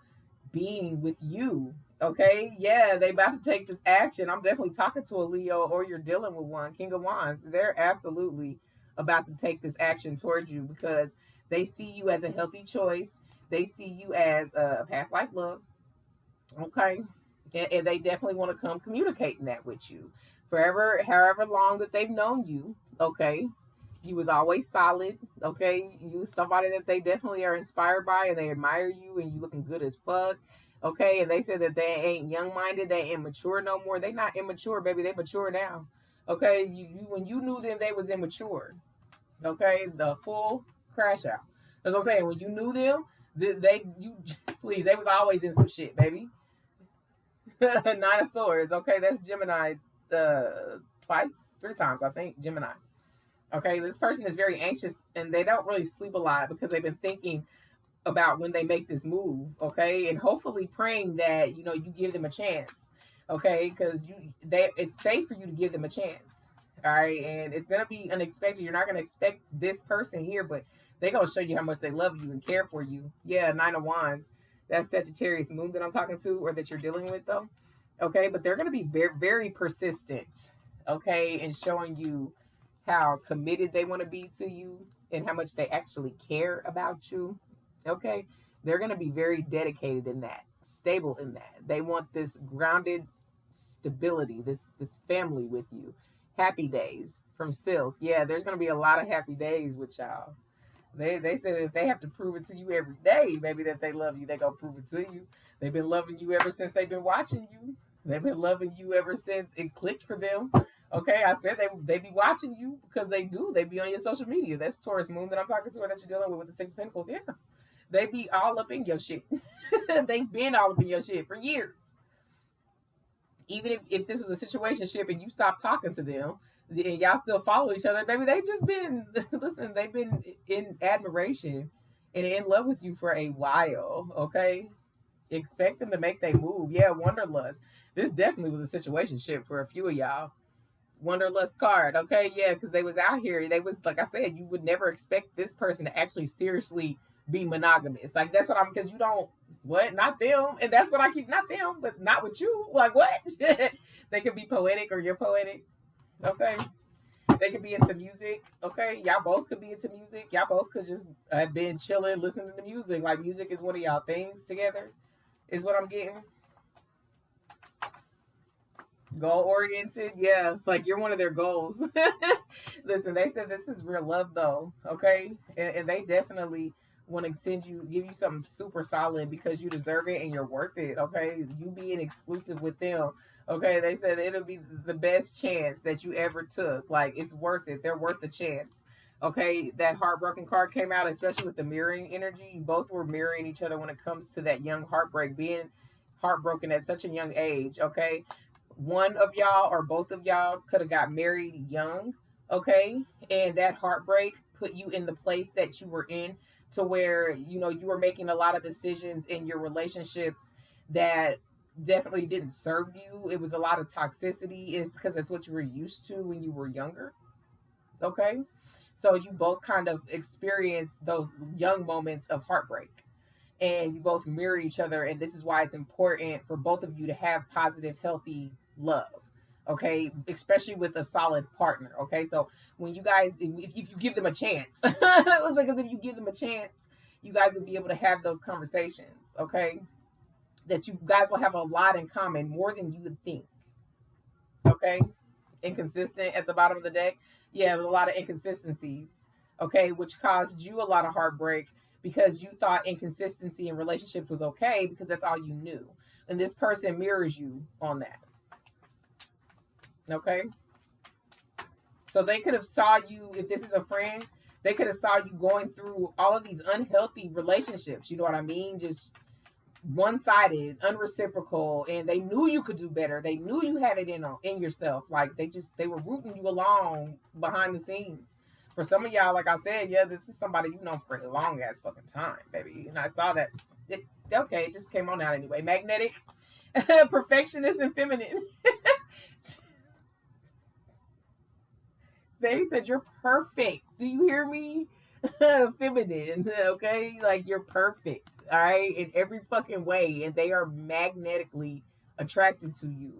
being with you. Okay, yeah, they about to take this action. I'm definitely talking to a Leo, or you're dealing with one. King of Wands. They're absolutely about to take this action towards you because they see you as a healthy choice. They see you as a past life love. Okay, and they definitely want to come communicating that with you forever, however long that they've known you. Okay, you was always solid. Okay, you was somebody that they definitely are inspired by, and they admire you, and you looking good as fuck. Okay, and they said that they ain't young minded, they ain't mature no more. They not immature, baby. They mature now. Okay, you when you knew them, they was immature. Okay, the full crash out. That's what I'm saying. When you knew them, they you please, they was always in some shit, baby. Nine of Swords. Okay, that's Gemini. Twice, three times, I think. Gemini. Okay, this person is very anxious and they don't really sleep a lot because they've been thinking about when they make this move. Okay, and hopefully praying that you give them a chance. Okay, because it's safe for you to give them a chance. All right, and it's gonna be unexpected. You're not gonna expect this person here, but they're gonna show you how much they love you and care for you. Yeah, Nine of Wands. That's Sagittarius moon that I'm talking to, or that you're dealing with, though. Okay, but they're gonna be very, very persistent. Okay, and showing you how committed they want to be to you and how much they actually care about you. Okay, they're gonna be very dedicated in that, stable in that. They want this grounded stability, this family with you. Happy days from Silk. Yeah, there's gonna be a lot of happy days with y'all. They say that they have to prove it to you every day, maybe that they love you. They gonna prove it to you. They've been loving you ever since they've been watching you. They've been loving you ever since it clicked for them. Okay, I said they be watching you because they do. They be on your social media. That's Taurus moon that I'm talking to, or that you're dealing with the Six of Pentacles. Yeah, they be all up in your shit. They've been all up in your shit for years. Even if this was a situation ship and you stopped talking to them and y'all still follow each other, baby, they just been listen, they've been in admiration and in love with you for a while. Okay, expect them to make their move. Yeah, Wanderlust. This definitely was a situation ship for a few of y'all. Wanderlust card. Okay, yeah, because they was out here. They was, like I said, you would never expect this person to actually seriously be monogamous. Like that's what I'm, because you don't, what, not them, and that's what I keep, not them, but not with you. Like what? They could be poetic, or you're poetic. Okay, they could be into music. Okay, y'all both could be into music. Y'all both could just have been chilling, listening to music. Like music is one of y'all things together, is what I'm getting. Goal oriented, yeah, like you're one of their goals. Listen, they said this is real love though. Okay, and they definitely want to give you something super solid because you deserve it and you're worth it. Okay, you being exclusive with them. Okay, they said it'll be the best chance that you ever took. Like it's worth it. They're worth the chance. Okay, that heartbroken card came out, especially with the mirroring energy. You both were mirroring each other when it comes to that young heartbreak, being heartbroken at such a young age. Okay, one of y'all or both of y'all could have got married young. Okay, and that heartbreak put you in the place that you were in, to where you were making a lot of decisions in your relationships that definitely didn't serve you. It was a lot of toxicity, is because that's what you were used to when you were younger. Okay, so you both kind of experienced those young moments of heartbreak, and you both mirror each other, and this is why it's important for both of you to have positive, healthy love. Okay, especially with a solid partner. Okay, so when you guys, if you give them a chance, it's like, as if you give them a chance, you guys will be able to have those conversations. Okay, that you guys will have a lot in common, more than you would think. Okay, inconsistent at the bottom of the deck. Yeah, there's a lot of inconsistencies. Okay, which caused you a lot of heartbreak because you thought inconsistency in relationships was okay because that's all you knew, and this person mirrors you on that. Okay, so they could have saw you, if this is a friend, they could have saw you going through all of these unhealthy relationships. You know what I mean? Just one-sided, unreciprocal, and they knew you could do better. They knew you had it in yourself. Like they were rooting you along behind the scenes For some of y'all, like I said, yeah, this is somebody you know for a long ass fucking time, baby. And I saw that. Okay, it just came on out anyway. Magnetic, perfectionist, and feminine. They said you're perfect. Do you hear me? Feminine, okay? Like you're perfect, all right, in every fucking way, and they are magnetically attracted to you.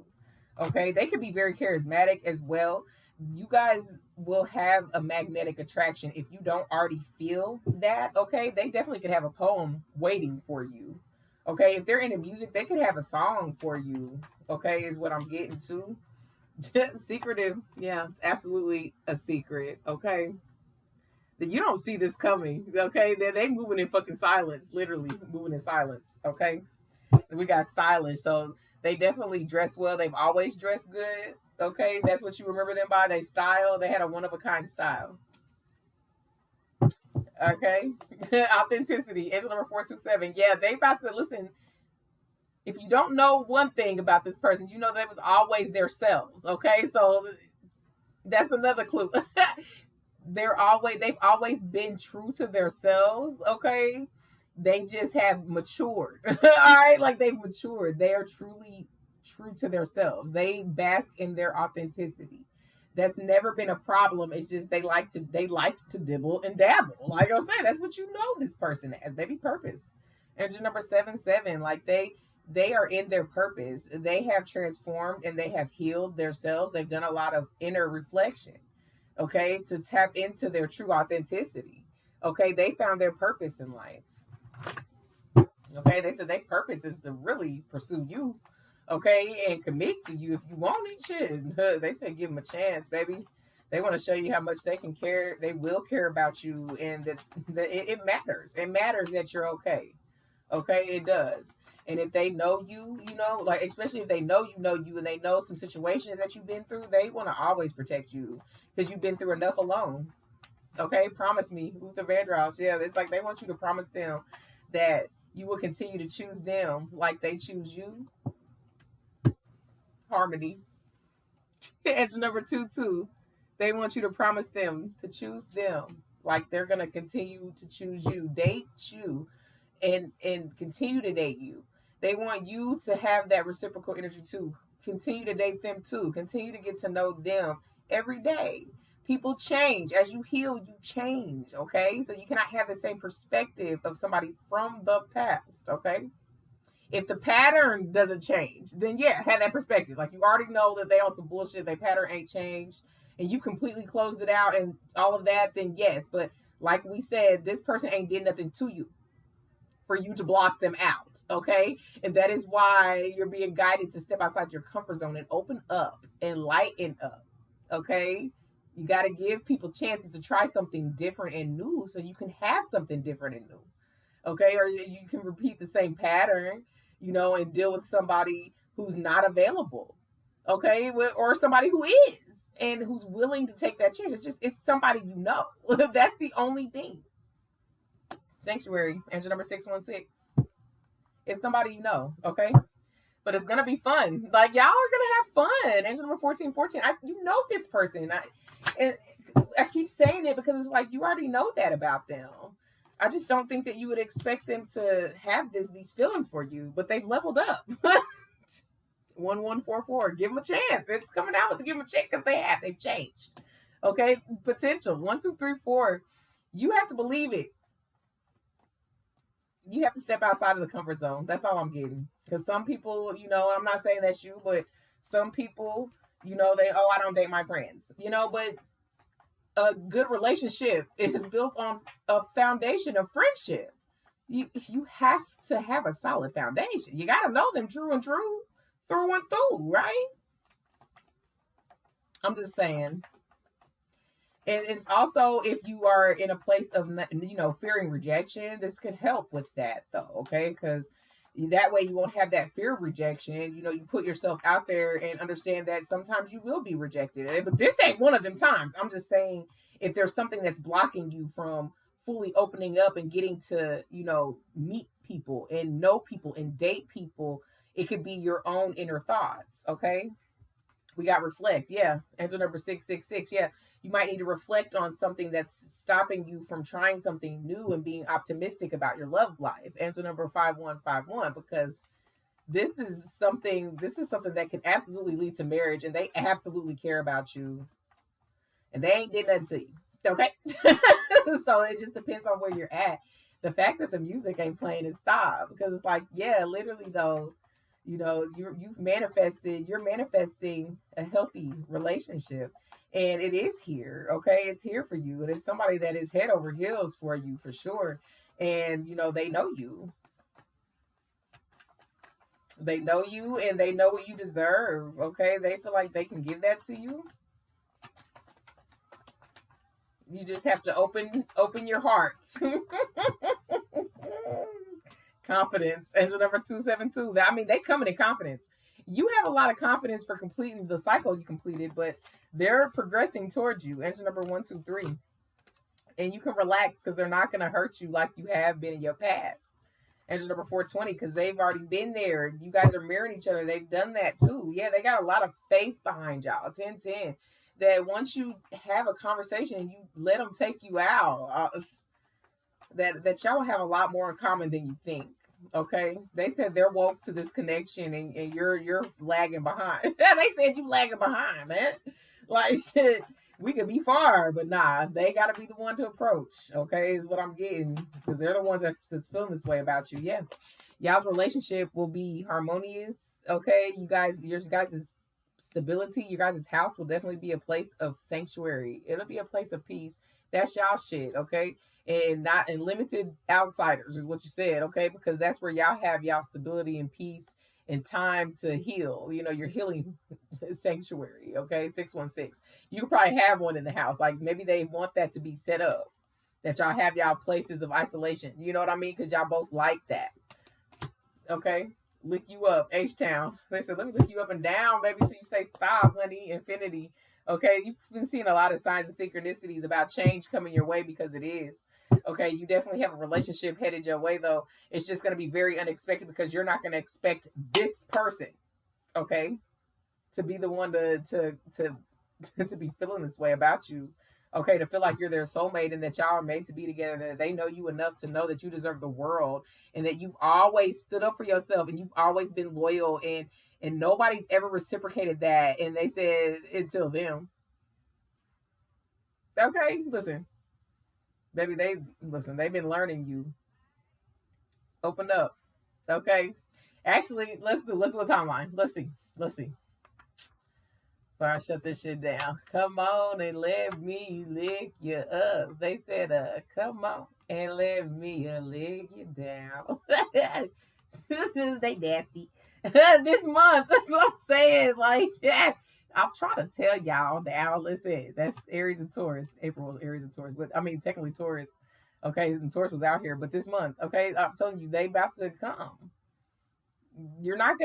Okay, they can be very charismatic as well. You guys will have a magnetic attraction if you don't already feel that. Okay, they definitely could have a poem waiting for you. Okay, if they're into music, they could have a song for you. Okay, is what I'm getting to. Secretive, yeah, it's absolutely a secret. Okay, you don't see this coming. Okay, they moving in fucking silence, literally moving in silence. Okay, we got stylish, so they definitely dress well. They've always dressed good. Okay, that's what you remember them by. They style. They had a one of a kind style. Okay, authenticity. Angel number 427. Yeah, they about to listen. If you don't know one thing about this person, you know they was always their selves. Okay, so that's another clue. They've always been true to themselves. Okay, they just have matured. All right, like they've matured. They are truly true to themselves. They bask in their authenticity. That's never been a problem. It's just they like to dibble and dabble. Like I was saying, that's what you know this person as. Baby purpose. Energy number 77. Like they are in their purpose. They have transformed and they have healed themselves. They've done a lot of inner reflection. Okay, to tap into their true authenticity. Okay, they found their purpose in life. Okay, they said their purpose is to really pursue you. Okay, and commit to you if you want it. Shit, they said give them a chance, baby. They want to show you how much they can care. They will care about you, and that it matters. It matters that you're okay. Okay, it does. And if they know you, you know, like especially if they know you, and they know some situations that you've been through, they want to always protect you because you've been through enough alone. Okay, promise me, Luther Vandross. Yeah, it's like they want you to promise them that you will continue to choose them like they choose you. Harmony. Edge number 22. They want you to promise them to choose them like they're gonna continue to choose you, date you, and continue to date you. They want you to have that reciprocal energy too. Continue to date them too. Continue to get to know them every day. People change. As you heal, you change. Okay? So you cannot have the same perspective of somebody from the past. Okay? If the pattern doesn't change, then yeah, have that perspective. Like you already know that they on some bullshit, their pattern ain't changed, and you completely closed it out and all of that, then yes. But like we said, this person ain't did nothing to you for you to block them out, okay? And that is why you're being guided to step outside your comfort zone and open up and lighten up, okay? You got to give people chances to try something different and new so you can have something different and new, okay? Or you can repeat the same pattern, you know, and deal with somebody who's not available, okay? Or somebody who is and who's willing to take that chance. It's somebody you know. That's the only thing. Sanctuary, angel number 616. It's somebody you know, okay? But it's gonna be fun. Like y'all are gonna have fun. Angel number 1414. You know this person. I keep saying it because it's like you already know that about them. I just don't think that you would expect them to have these feelings for you, but they've leveled up. 1144. Give them a chance. It's coming out with to give them a chance because they've changed. Okay, potential. 1, 2, 3, 4. You have to believe it. You have to step outside of the comfort zone. That's all I'm getting. Because some people, you know, I'm not saying that's you, but some people, you know, I don't date my friends, you know, but a good relationship is built on a foundation of friendship. You have to have a solid foundation. You got to know them through and through and through, right? I'm just saying. And it's also if you are in a place of, you know, fearing rejection, this could help with that though, okay? Because that way you won't have that fear of rejection. You know, you put yourself out there and understand that sometimes you will be rejected. But this ain't one of them times. I'm just saying if there's something that's blocking you from fully opening up and getting to, you know, meet people and know people and date people, it could be your own inner thoughts, okay? We got reflect, yeah. Angel number 666, yeah. you might need to reflect on something that's stopping you from trying something new and being optimistic about your love life. Angel number 5151, because this is something that can absolutely lead to marriage, and they absolutely care about you, and they ain't did nothing to you. Okay. So it just depends on where you're at. The fact that the music ain't playing is stop, because it's like, yeah, literally though, you're manifesting a healthy relationship, and it is here. Okay, it's here for you, and it's somebody that is head over heels for you for sure. And they know you. They know you, and they know what you deserve. Okay, they feel like they can give that to you. You just have to open your heart. Confidence. Angel number 272. I mean, they coming in confidence. You have a lot of confidence for completing the cycle you completed, but they're progressing towards you. Angel number 123. And you can relax because they're not going to hurt you like you have been in your past. Angel number 420, because they've already been there. You guys are mirroring each other. They've done that too. Yeah, they got a lot of faith behind y'all. 1010. That once you have a conversation and you let them take you out, that y'all will have a lot more in common than you think. Okay, they said they're woke to this connection, and you're lagging behind. They said you lagging behind, man. Like shit, we could be far, but nah, they got to be the one to approach. Okay, is what I'm getting, because they're the ones that's feeling this way about you. Yeah, y'all's relationship will be harmonious. Okay, your guys' stability, your guys' house will definitely be a place of sanctuary. It'll be a place of peace. That's y'all shit. Okay, and not and limited outsiders is what you said. Okay, because that's where y'all have y'all stability and peace and time to heal. Your healing sanctuary. Okay, 616. You could probably have one in the house. Like maybe they want that to be set up. That y'all have y'all places of isolation. You know what I mean? Because y'all both like that. Okay. Lick you up, H-Town. They said, let me lick you up and down, baby, till you say stop, honey, infinity. Okay, you've been seeing a lot of signs of synchronicities about change coming your way, because it is. Okay, you definitely have a relationship headed your way, though. It's just going to be very unexpected, because you're not going to expect this person, okay, to be the one to to be feeling this way about you. Okay, to feel like you're their soulmate and that y'all are made to be together, that they know you enough to know that you deserve the world, and that you've always stood up for yourself, and you've always been loyal, and nobody's ever reciprocated that. And they said until them. Okay, listen, baby, they've been learning you. Open up. Okay. Actually, let's do a timeline. Let's see. Before I shut this shit down. Come on and let me lick you up. They said, come on and let me lick you down. They nasty. This month, that's what I'm saying. Like, yeah, I'm trying to tell y'all now. Listen, that's Aries and Taurus. April was Aries and Taurus. But I mean, technically Taurus. Okay, and Taurus was out here. But this month, okay, I'm telling you, they about to come. You're not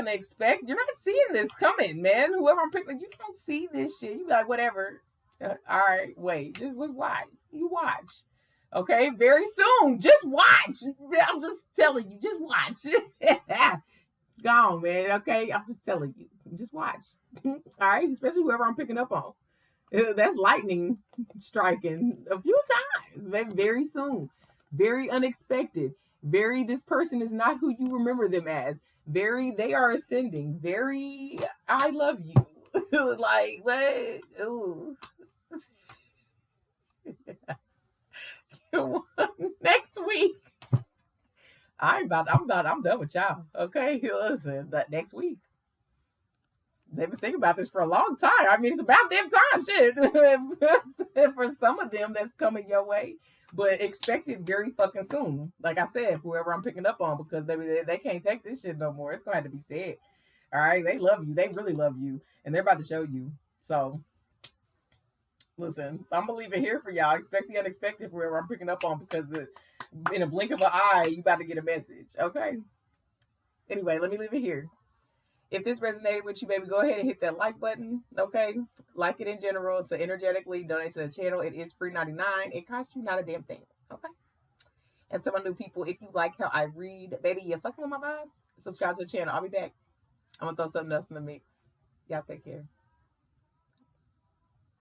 seeing this coming, man. Whoever I'm picking, you don't see this shit. You be like, whatever. All right, wait, just watch. You watch. Okay, very soon. Just watch. I'm just telling you, just watch. Go on, man. Okay, I'm just telling you, just watch. All right, especially whoever I'm picking up on. That's lightning striking a few times, very soon, very unexpected. This person is not who you remember them as. They are ascending. I love you. Like, what? Ooh. Next week. I'm done with y'all. Okay, listen, that next week. They've been thinking about this for a long time. I mean, it's about damn time, shit. For some of them, that's coming your way, but expect it very fucking soon. Like I said, whoever I'm picking up on, because they can't take this shit no more. It's gonna have to be said. All right, they love you. They really love you, and they're about to show you. So, listen, I'm gonna leave it here for y'all. Expect the unexpected whoever I'm picking up on, because in a blink of an eye, you about to get a message. Okay. Anyway, let me leave it here. If this resonated with you, baby, go ahead and hit that like button. Okay, like it in general to energetically donate to the channel. It is free 99. It costs you not a damn thing. Okay. And some new people, if you like how I read, baby, you're fucking with my vibe, subscribe to the channel. I'll be back. I'm gonna throw something else in the mix. Y'all take care.